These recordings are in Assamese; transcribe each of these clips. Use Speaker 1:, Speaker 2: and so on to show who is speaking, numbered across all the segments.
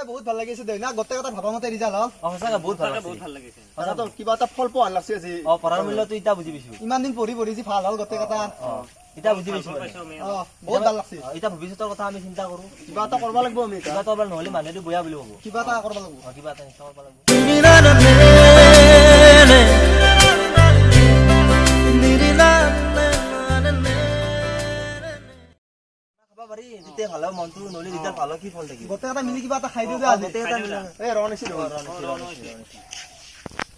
Speaker 1: সঁচাই বহুত ভাল লাগিছে দেই না গোটেই কথা ভাবা মতে ৰিজাল্ট হল
Speaker 2: সঁচাকে বহুত ভাল লাগিছে
Speaker 3: সঁচাটো কিবা এটা ফল পোৱা লাগছে আজি
Speaker 2: পঢ়াৰ মূল্যটো ইটা বুজি পাইছো
Speaker 1: ইমান দিন পঢ়ি যি ভাল হল গোটেই কথা
Speaker 2: ইটা বুজি পাইছো
Speaker 1: বহুত ভাল লাগছে
Speaker 2: ইটা ভৱিষ্যতৰ কথা আমি চিন্তা কৰো
Speaker 3: কিবা এটা কৰিব লাগিব আমি
Speaker 2: কিবা এটা নহলে মানুহেতো বয়া বুলি ক'ব
Speaker 1: কিবা এটা কৰিব লাগিব
Speaker 2: কিবা এটা নিশ্চয় কৰিব লাগিব খাব পাৰি যেতিয়া ভাল হয় মনটো নহলে ৰিজাল্ট ভাল হয় কি ফল থাকিব
Speaker 1: গোটেই এটা মিলি কিবা এটা খাই দিও দে আজি
Speaker 2: গোটেই এটা
Speaker 3: এই ৰণ আছিল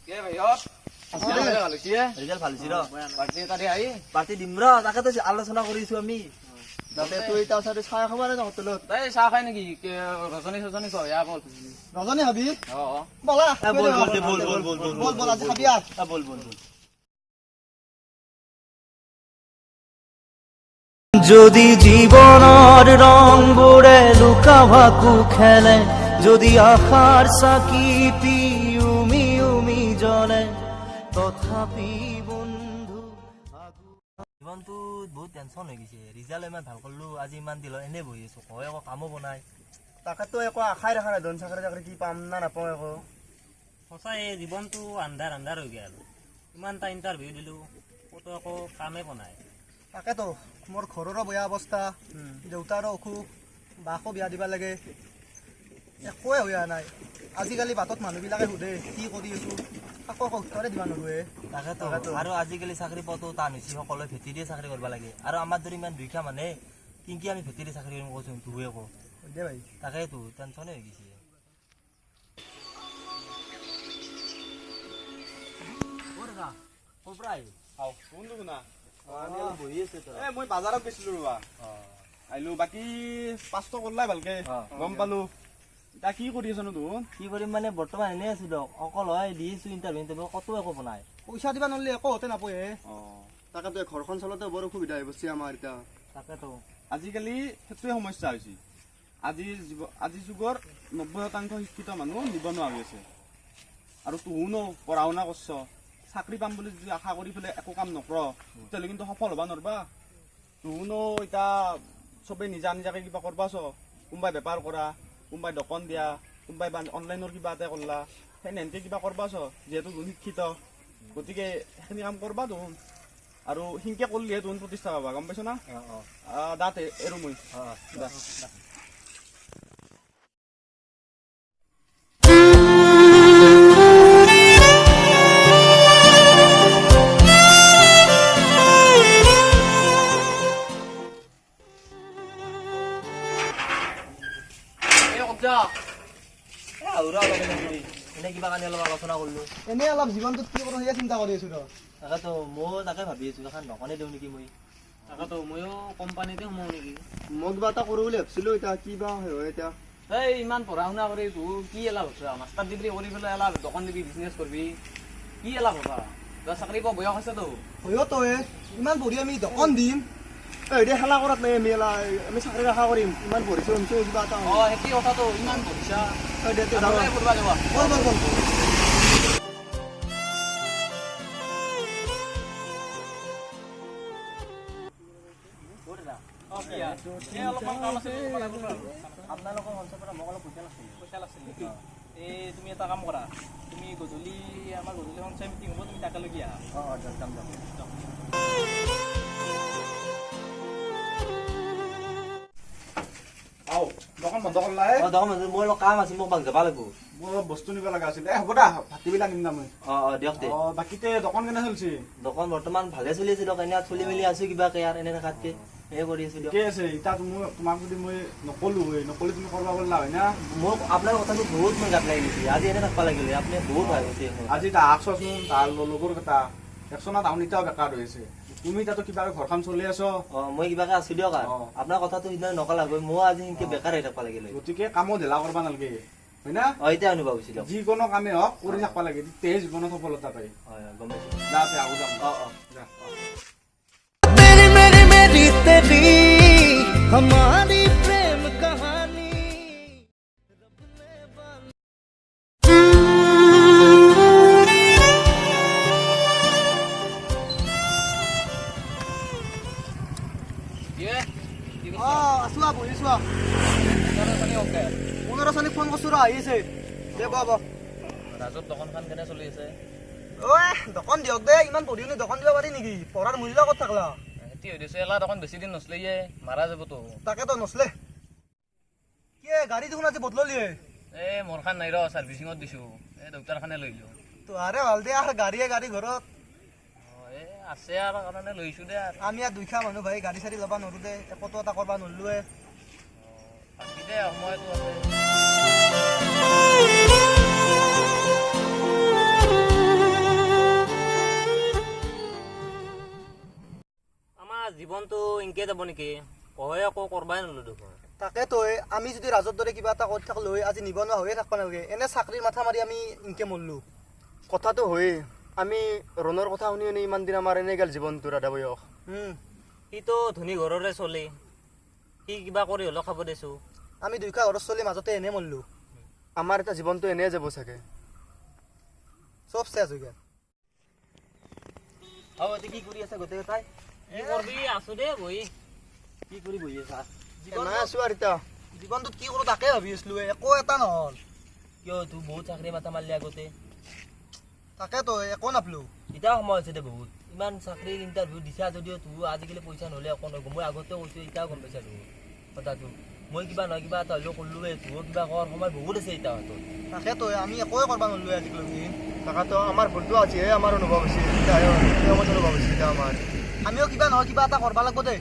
Speaker 4: কে ভাইহত
Speaker 2: ৰিজাল্ট ভাল হৈছে ৰ
Speaker 4: পাৰ্টি তাৰে আহি
Speaker 2: পাৰ্টি দিম ৰ তাকেতো আলোচনা কৰিছো আমি
Speaker 3: তাতে তুই তাৰ ওচৰতে চাহ খাব পাৰে না হোটেলত
Speaker 4: তাই চাহ খাই নেকি ৰজনী চজনী কয় ইয়া বল
Speaker 1: ৰজনী হবি
Speaker 4: অ
Speaker 1: বলা
Speaker 2: বল
Speaker 1: বল আজি খাবি আর
Speaker 2: বল
Speaker 5: যদি জীবনের রং বুড়ে লুকাভাকু খেলে যদি আশার সাকিতি উমি উমি জ্বলে তথাপি বন্ধু
Speaker 2: জীৱনটো বহুত টেনচন হৈ গৈছে ৰিজাল্ট ইমান ভাল কৰিলো আজি ইমান দিল এনে বহি আছো কয় আকৌ কামো বনাই
Speaker 3: তাকেতো একো আশাই দেখা নাই ধন চাকৰি চাকৰি কি পাম না নাপাওঁ একো
Speaker 6: সঁচাই জীৱনটো আন্ধাৰ হৈ গ'ল ইমান এটা ইণ্টাৰভিউ দিলোঁ ক'তো একো কামেই পোৱা নাই
Speaker 1: তাকেতো মোৰ ঘৰৰো বেয়া অৱস্থা দেউতাৰো অসুখ বাকো বিয়া দিবা লাগে একোৱে হৈ অহা নাই আজিকালি বাটত মানুহবিলাকে সোধে কি কৰি আছো আকৌ উত্তৰে দিবা নোৰোৱে
Speaker 2: তাকেতো আৰু আজিকালি চাকৰি পোৱাটো টান হৈছে সকলোৱে ভেটি দিয়ে চাকৰি কৰিব লাগে আৰু আমাৰ দৰে ইমান দুখীয়া মানুহে কি আমি ভেটি দিয়ে চাকৰি কৰিম কৈছোঁ তুহুৱে আকৌ
Speaker 1: দে ভাই
Speaker 2: তাকেতো টেনচনে হৈ গৈছে ক'ৰ পৰা বহি আছে
Speaker 3: মই বাজাৰত গৈছিলো ৰবা আহিলো বাকী 500 কৰলাই ভালকে গম পালো এতিয়া কি কৰি আছনো তোৰ
Speaker 2: কি কৰিম মানে বৰ্তমান এনেই আছো দিয়ক অকল হয় দিছো ইণ্টাৰভিউ কতো একো বনাই
Speaker 1: পইচা দিবা নহ'লে একো হতে নাপয়ে
Speaker 3: তাকেতো ঘৰখন চলাতে বৰ অসুবিধা হৈ গৈছে আমাৰ এতিয়া
Speaker 2: তাকেতো
Speaker 7: আজিকালি সেইটোৱে সমস্যা হৈছে আজি যুগৰ 90% শিক্ষিত মানুহ নিবনুৱা হৈ আছে আৰু তুহুনো পঢ়া শুনা কৰছ চাকৰি পাম বুলি যদি আশা কৰি পেলাই একো কাম নকৰ তেতিয়াহ'লে কিন্তু সফল হ'ব নোৱাৰবা তুহুনো এতিয়া চবেই নিজাকে কিবা কৰবা চ কোনোবাই বেপাৰ কৰা কোনোবাই দোকান দিয়া কোনোবাই অনলাইনৰ কিবা এটা কৰলা সেনেহেনকে কিবা কৰবা চ যিহেতু শিক্ষিত গতিকে সেইখিনি কাম কৰবা তুহুন আৰু সিনকে কৰিলেহে তুহুন প্ৰতিষ্ঠা পাবা গম পাইছ না দাঁত এৰো মই
Speaker 2: এনে কিবা কাৰণে অলপ আলোচনা কৰিলো
Speaker 1: এনেই অলপ জীৱনটোত কি কৰোঁ সেয়া চিন্তা কৰি আছো ৰ
Speaker 2: তাকেতো মই তাকে ভাবি আছো এখন দোকানে দিওঁ নেকি মই
Speaker 6: তাকেতো ময়ো কোম্পানীতে সোমাওঁ নেকি
Speaker 3: মই কিবা এটা কৰোঁ বুলি ভাবিছিলো এতিয়া কিবা হয় এতিয়া
Speaker 4: এই ইমান পঢ়া শুনা কৰি তোৰ কি এলাভ হৈছে মাষ্টাৰ ডিগ্ৰী কৰি পেলাই এলাভ দোকান দিবি বিজনেছ কৰিবি কি এলাভ হ'বা তই চাকৰি পোৱা বয়স আছেতো
Speaker 1: হয়ো তই ইমান পঢ়ি আমি দোকান দিম
Speaker 3: এতিয়া খেলা কৰাত নাই আমি চাকৰি আশা কৰিম ইমান পঢ়িছো কিবা এটা
Speaker 4: সেইটো কথাটো ইমান পঢ়িছা
Speaker 3: যাওঁ
Speaker 4: পঢ়বা যাবা
Speaker 1: বল
Speaker 4: অলপমান কাম আছে
Speaker 2: আপোনালোকৰ মঞ্চৰ পৰা মোক অলপ পইচা লাগিছিল
Speaker 4: নেকি এই তুমি এটা কাম কৰা তুমি গধূলি আমাৰ গধূলি সঞ্চয় মিটিং হ'ব তুমি তাকে লগি আহা
Speaker 2: যাম
Speaker 7: দোকান বন্ধ কৰলা
Speaker 2: মোৰ অলপ কাম আছে মোক যাব লাগিব
Speaker 7: মোৰ অলপ বস্তু নিব লগা আছিল হ'ব দা ভাতিবিলাক নিম না মই
Speaker 2: দিয়ক দে
Speaker 7: বাকীতে দোকান কেনে চলিছে
Speaker 2: দোকান বৰ্তমান ভালে চলি আছে দিয়ক এনে চলি মেলি আছো কিবাকে আৰু এনে থকাতকে এই কৰি আছো দিয়ক
Speaker 7: ঠিকে আছে এতিয়া তোমাক যদি মই নকলো নকলি তুমি কৰিব পাৰিলা হয় না
Speaker 2: মোক আপোনাৰ কথাটো বহুত মই গাত লাগি গৈছে আজি এনে থাকিব লাগিলে আপুনি বহুত ভাল হৈছে
Speaker 7: আজি তাৰ আহচোন তাৰ লগৰ কেইটা একচোনা টাউন এতিয়াও বেকাৰ হৈ আছে তুমি তাতো কিবা ঘৰখন চলি আছ
Speaker 2: মই কিবাকে আছো দিয়ক আপোনাৰ কথাটো সিদিনা নকলা গৈ মই আজি সেনেকে বেকাৰ হৈ থাকিব লাগিলে
Speaker 7: গতিকে কামো ঢিলা কৰিব নালাগে হয় না
Speaker 2: এতিয়া অনুভৱ হৈছিল
Speaker 7: যিকোনো কামে হওক কৰি থাকিব লাগে তেতিয়াহে জীৱনত সফলতা পায়
Speaker 2: হয় গম পাইছো
Speaker 7: যা আহো যাম যা
Speaker 5: मेरी तेरी हमारी प्रेम कहानी
Speaker 1: আছো বহিছো
Speaker 4: ওকে
Speaker 1: কোনো ৰচনীক ফোন কৰিছোঁ ৰ আহিছে দে বাব
Speaker 4: ৰাজৰ দোকানখন কেনে চলি আছে
Speaker 1: ঐ দোকান দিয়ক দে ইমান পঢ়ি শুনি দোকান দিব পাৰি নেকি পঢ়াৰ মূল্য ক'ত থাকলা
Speaker 4: সেটি হৈ দিছে এলা দোকান বেছি দিন নচলে ইয়ে মাৰা যাবতো
Speaker 1: তাকেতো নচলে কি গাড়ী দেখোন আজি বদললিয়ে
Speaker 4: মোৰ খান নাই ৰ চাৰ্ভিচিঙত দিছোঁ দেউতাৰ খানে লৈ লো
Speaker 1: তোহাৰে ভাল দে আৰু গাড়ীয়ে গাড়ী ঘৰত
Speaker 4: আছে আৰু কাৰণে লৈছোঁ দে আৰু
Speaker 1: আমি আৰু দুইখা মানুহ ভাই গাড়ী চাড়ী ল'বা নোৱাৰো দে একতো এটা কৰবা নোৱাৰিলোৱে
Speaker 4: বাকী দে সময়টো আছে
Speaker 6: আমাৰ জীৱনটো ইনকে যাব নেকি কহে আকৌ কৰবাই নলো দেখোন
Speaker 1: তাকেতো আমি যদি ৰাজৰ দৰে কিবা এটা কৰি থাকলো আজি নিবনুৱা হৈয়ে থাকিব নালাগে এনে চাকৰিৰ মাথা মাৰি আমি ইনকে মৰলো
Speaker 8: কথাটো হয়েই আমি ৰণৰ কথা শুনি শুনি ইমান দিন আমাৰ এনে গেল জীৱনটো ৰাধা বয়স
Speaker 6: সিটো ধনী ঘৰৰে চলি সি কিবা কৰি হ'লেও খাব দিছোঁ
Speaker 1: আমি দুইখা ঘৰৰ চলি মাজতে এনে মৰলো
Speaker 8: আমাৰ এটা জীৱনটো এনেই যাব চাগে
Speaker 1: চব চেচ হৈ গেল
Speaker 2: আৰু এতিয়া কি কৰি আছে গোটেইকেইটাই
Speaker 6: কি কৰবি আছোঁ দে বহি
Speaker 2: কি কৰি বহি আছা
Speaker 8: নাই আছো আৰু এতিয়া
Speaker 1: জীৱনটোত কি কৰো তাকে ভাবি আছিলো একো এটা নহল
Speaker 2: কিয় তোৰ বহুত চাকৰি মাথা মাৰিলি আগতে
Speaker 1: তাকেতো একো নাপলো
Speaker 2: এতিয়াও সময় হৈছে দে বহুত ইমান চাকৰিৰ ইণ্টাৰভিউ দিছা যদিও তোৰ আজিকালি পইচা নহ'লে একো নগ'ম মই আগতেও কৈছোঁ এতিয়াও গম পাইছা তোৰ কথাটো মই কিবা নহয় কিবা এটা হ'লেও কৰিলোৱে তোৰ কিবা কৰাৰ সময় বহুত আছে এতিয়া হাতত
Speaker 1: তাকেতো আমি একোৱে কৰবা নোৱাৰিলো আজিলৈকে
Speaker 8: তাকাতো আমাৰ ভুলটো আজিহে আমাৰ অনুভৱ হৈছে এতিয়াহে সময়ত অনুভৱ হৈছে এতিয়া আমাৰ
Speaker 1: আমিও কিবা নহয় কিবা এটা কৰবা লাগব দে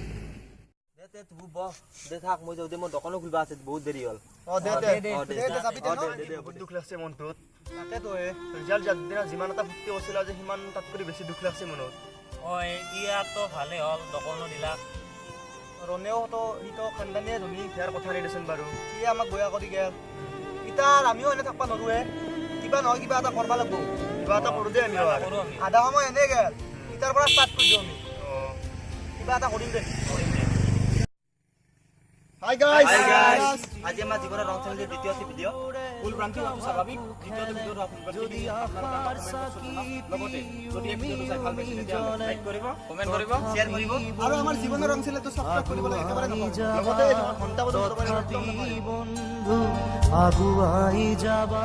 Speaker 2: দে তোৰ বহ দে থাক মই যাওঁ দে মোৰ দোকানো খুলিব আছে বহুত দেৰি হ'ল
Speaker 1: অ দে দে যাবি দে ন?
Speaker 8: বহুত দুখ লাগছে মনটোত
Speaker 1: তাকেতো
Speaker 8: ৰিজাল্ট দিনা যিমান এটা ফূৰ্তি কৰিছিল আজি সিমান তাতকৈ বেছি দুখ লাগছে মনত
Speaker 6: ইয়াতো ভালেই হ'ল দোকানো দিলাক
Speaker 1: ৰণেও সিটো খানদানীয়ে ধনী
Speaker 8: ইয়াৰ কথা নাই দেচোন বাৰু
Speaker 1: সিয়ে আমাক বয়া কৰি গেল ইতা আমিও এনে থাকবা নোৱাৰোৱে কিবা নহয় কিবা এটা কৰবা লাগব
Speaker 8: কিবা এটা কৰোঁ দে আমি
Speaker 6: কৰোঁ আমি
Speaker 1: আধা সময় এনে গেল ইতাৰ পৰা ষ্টাৰ্ট কৰি দিওঁ আমি কিবা এটা কৰিম দে
Speaker 8: হাই গাইজ
Speaker 2: আজি আমাৰ জীৱনৰ ৰং চেনেলৰ দ্বিতীয় ভিডিঅ'
Speaker 3: ভুল ভ্ৰান্তি হোৱাটো স্বাভাৱিক দ্বিতীয়টো ভিডিঅ'টো আপোনালোকে লগতে যদি এই ভিডিঅ'টো চাই ভাল পাইছে তেতিয়াহ'লে লাইক কৰিব
Speaker 4: কমেণ্ট কৰিব
Speaker 2: শ্বেয়াৰ কৰিব
Speaker 1: আৰু আমাৰ জীৱনৰ ৰং চেনেলটো সাবস্ক্ৰাইব কৰিব লাগে একেবাৰে নকৰিব।
Speaker 8: লগতে ঘণ্টা বজাত
Speaker 5: বন্ধু আগুৱাই যাবা